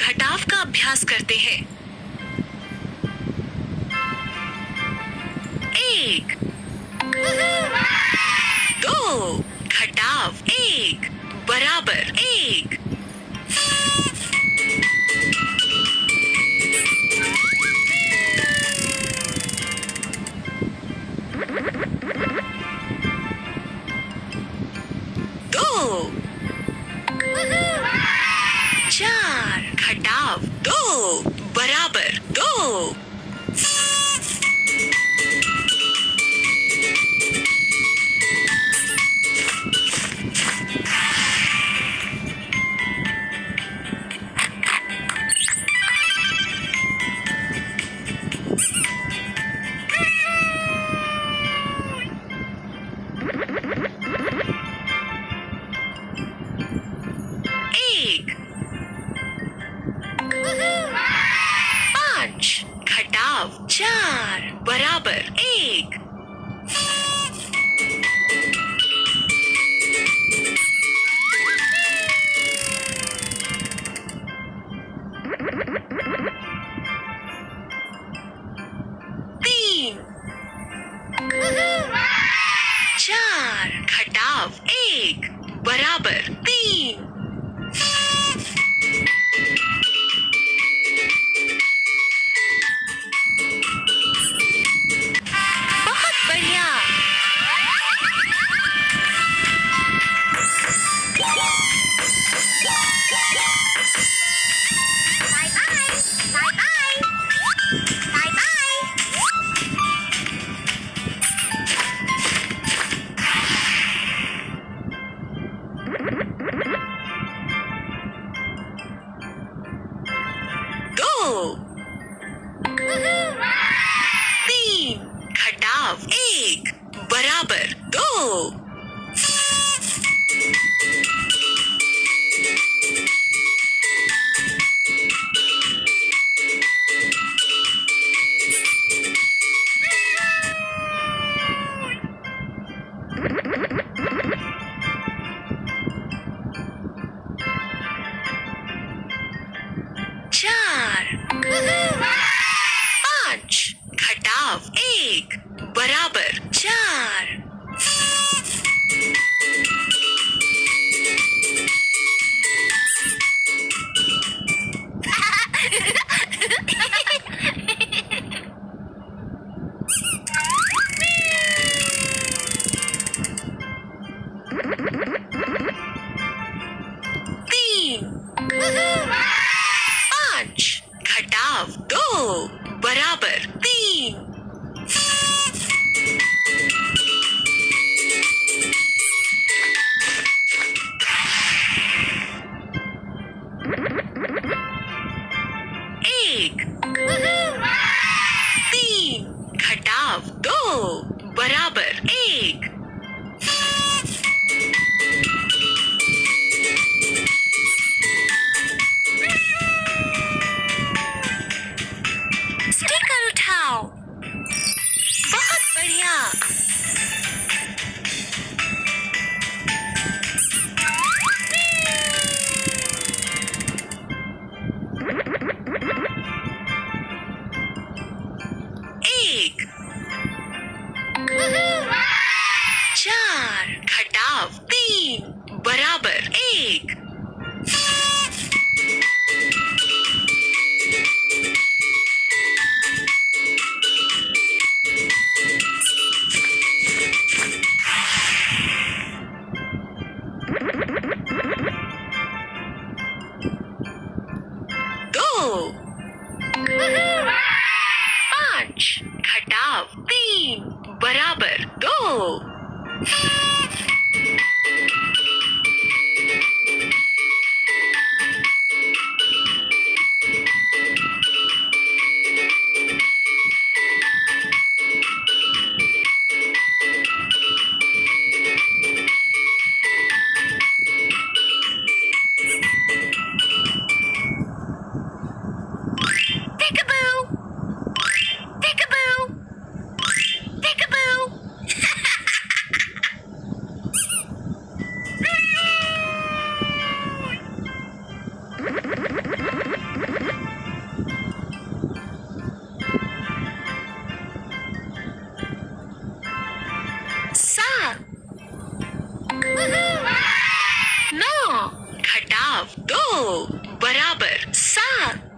घटाव का अभ्यास करते हैं। 1 2 घटाव 1 बराबर 1। 2 4 घटाव 2 बराबर 2। 1 5 घटाव 4 बराबर 1। 3 4 घटाव 1 बराबर 3। 3 घटाव 1 बराबर 2। 4 5 घटाव 1 बराबर 4। 3 5 घटाव 2 बराबर 3। 1 3 घटाव 2 बराबर 1। 'स्टिकर उठाओ। बहुत बढ़िया। 1 4 घटाव 3 बराबर 1। 2 5 घटाव 3 बराबर 2। घटाव 2 बराबर 7